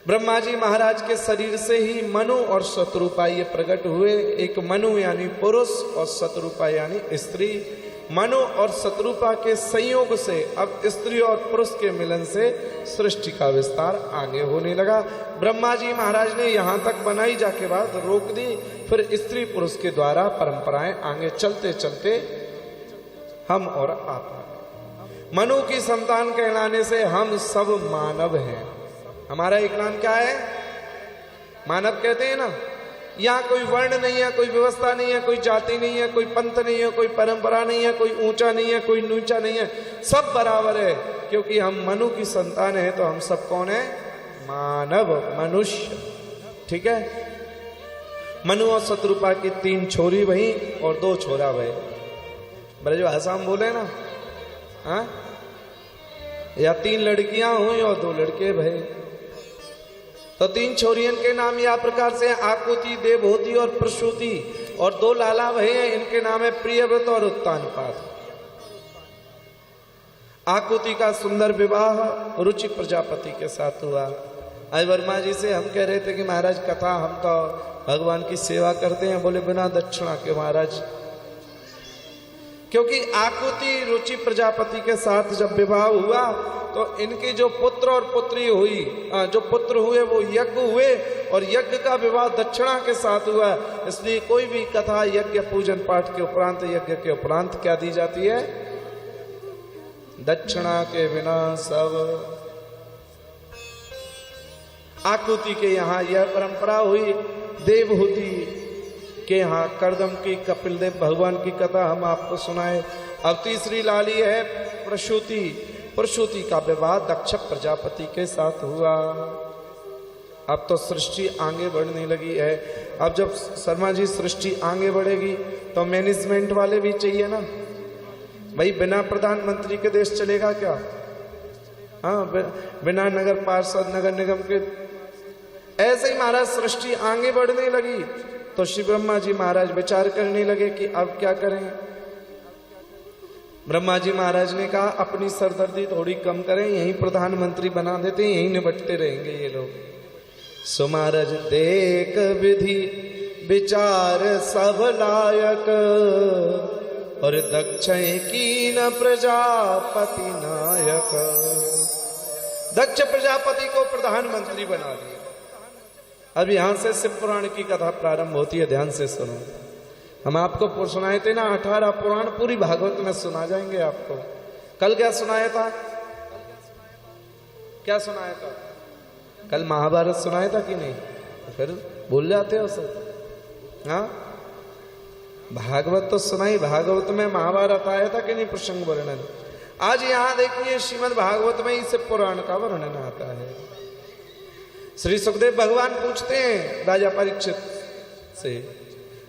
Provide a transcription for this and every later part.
ब्रह्मा जी महाराज के शरीर से ही मनु और शत्रुपा ये प्रकट हुए। एक मनु यानी पुरुष और शत्रुपा यानी स्त्री। मनु और शत्रुपा के संयोग से अब स्त्री और पुरुष के मिलन से सृष्टि का विस्तार आगे होने लगा। ब्रह्मा जी महाराज ने यहाँ तक बनाई, जाके बाद रोक दी। फिर स्त्री पुरुष के द्वारा परंपराएं आगे चलते चलते हम और आप मनु की संतान कहलाने से हम सब मानव हैं। हमारा एक नाम क्या है? मानव कहते हैं ना। यहाँ कोई वर्ण नहीं है, कोई व्यवस्था नहीं है, कोई जाति नहीं है, कोई पंथ नहीं है, कोई परंपरा नहीं है, कोई ऊंचा नहीं है, कोई नीचा नहीं है, सब बराबर है। क्योंकि हम मनु की संतान है तो हम सब कौन है? मानव, मनुष्य। ठीक है। मनु और शत्रुपा की 3 छोरी वही और 2 छोरा वही। ब्रज भाषा में बोले ना, हाँ, या 3 लड़कियां हुई और 2 लड़के भये। तो 3 छोरियन के नाम या प्रकार से आकुति, देवहूति और प्रसूति, और 2 लाला भये हैं, इनके नाम है प्रियव्रत और उत्तानपाद। आकुति का सुंदर विवाह रुचि प्रजापति के साथ हुआ। आज वर्मा जी से हम कह रहे थे कि महाराज कथा हम तो भगवान की सेवा करते हैं। बोले बिना दक्षिणा के महाराज, क्योंकि आकुति रुचि प्रजापति के साथ जब विवाह हुआ तो इनकी जो पुत्र और पुत्री हुई, जो पुत्र हुए वो यज्ञ हुए, और यज्ञ का विवाह दक्षिणा के साथ हुआ। इसलिए कोई भी कथा यज्ञ पूजन पाठ के उपरांत, यज्ञ के उपरांत क्या दी जाती है? दक्षिणा के बिना सब। आकुति के यहाँ यह परंपरा हुई। देवहूति के यहाँ करदम की, कपिल देव भगवान की कथा हम आपको सुनाए। अब तीसरी लाली है प्रसूति। प्रसूति का विवाह दक्ष प्रजापति के साथ हुआ। अब तो सृष्टि आगे बढ़ने लगी है। अब जब शर्मा जी सृष्टि आगे बढ़ेगी तो मैनेजमेंट वाले भी चाहिए ना भाई। बिना प्रधानमंत्री के देश चलेगा क्या? हाँ, बिना नगर पार्षद, नगर निगम के। ऐसे ही महाराज सृष्टि आगे बढ़ने लगी तो श्री ब्रह्मा जी महाराज विचार करने लगे कि अब क्या करें। ब्रह्मा जी महाराज ने कहा अपनी सरदर्दी थोड़ी कम करें, यहीं प्रधानमंत्री बना देते हैं, यहीं निपटते रहेंगे ये लोग। सो महाराज देख विधि विचार सब लायक, और दक्ष की न प्रजापति नायक। दक्ष प्रजापति को प्रधानमंत्री बना दिया। अब यहां से शिव पुराण की कथा प्रारंभ होती है, ध्यान से सुनो। हम आपको सुनाए थे ना 18 पुराण, पूरी भागवत में सुना जाएंगे आपको। कल क्या सुनाया था? क्या सुनाया था? कल महाभारत सुनाया था कि नहीं? फिर भूल जाते हो सब। हाँ, भागवत तो सुनाई। भागवत में महाभारत आया था कि नहीं? प्रसंग वर्णन। आज यहां देखिए श्रीमद् भागवत में ही शिव पुराण का वर्णन आता है। श्री सुखदेव भगवान पूछते हैं राजा परीक्षित से।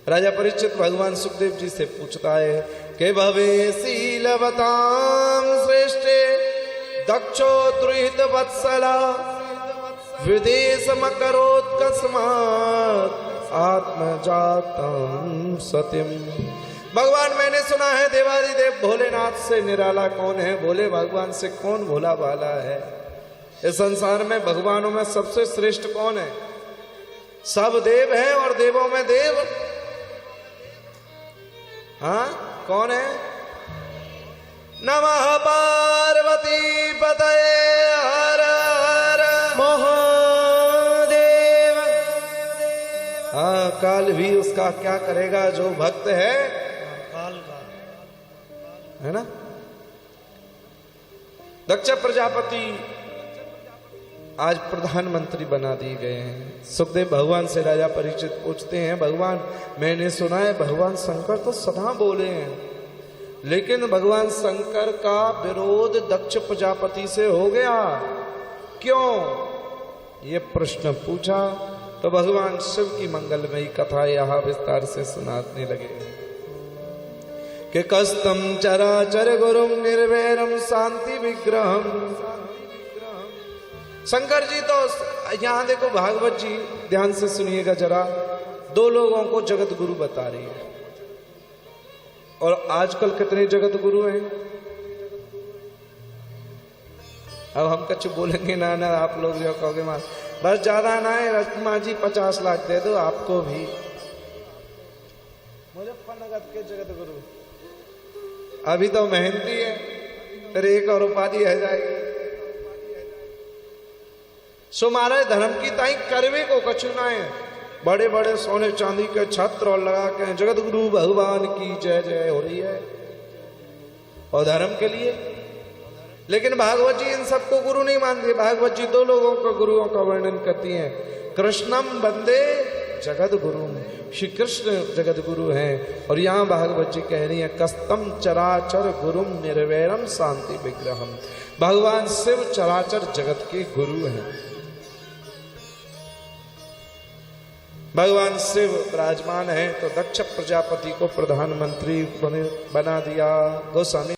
राजा परीक्षित भगवान सुखदेव जी से पूछता है कि भवे शीलवताम श्रेष्ठे दक्षो द्रुहित वत्सला विदेश मकरोत् कस्मात् आत्मजातम सत्यम। भगवान मैंने सुना है देवादिदेव भोलेनाथ से निराला कौन है? भोले भगवान से कौन भोला भाला है? इस संसार में भगवानों में सबसे श्रेष्ठ कौन है? सब देव हैं और देवों में देव। हाँ, कौन है? नमः पार्वती पतये हर हर महादेव। हाँ, काल भी उसका क्या करेगा जो भक्त है ना। दक्ष प्रजापति आज प्रधानमंत्री बना दिए गए हैं। सुखदेव भगवान से राजा परीक्षित पूछते हैं भगवान मैंने सुना है भगवान शंकर तो सदा बोले हैं, लेकिन भगवान शंकर का विरोध दक्ष प्रजापति से हो गया, क्यों? ये प्रश्न पूछा तो भगवान शिव की मंगलमयी कथा यहाँ विस्तार से सुनाने लगे कि कस्तम चराचर गुरुम निर्वैरम शांति विग्रहम। शंकर जी तो यहां देखो, भागवत जी ध्यान से सुनिएगा जरा, 2 लोगों को जगत गुरु बता रही है। और आजकल कितने जगत गुरु हैं? अब हम कुछ बोलेंगे ना ना, आप लोग जो कहोगे मां बस ज्यादा ना है, रजमा जी 50 लाख दे दो आपको भी। मुजफ्फरनगर के जगत गुरु अभी तो मेहनती है, फिर एक और उपाधि रह जाएगी। सो महाराज धर्म की ताई करवे को कछु ना है, बड़े बड़े सोने चांदी के छत्र और लगा के जगत गुरु भगवान की जय जय हो रही है और धर्म के लिए। लेकिन भागवत जी इन सबको गुरु नहीं मानती। भागवत जी दो लोगों को गुरुओं का वर्णन करती हैं, कृष्णम वंदे जगत गुरु, श्री कृष्ण जगत गुरु हैं। और यहाँ भागवत जी कह रही है कस्तम चराचर गुरुम निर्वैरम शांति विग्रहम, भगवान शिव चराचर जगत के गुरु हैं। भगवान शिव विराजमान है तो दक्ष प्रजापति को प्रधानमंत्री बना दिया। गोस्वामी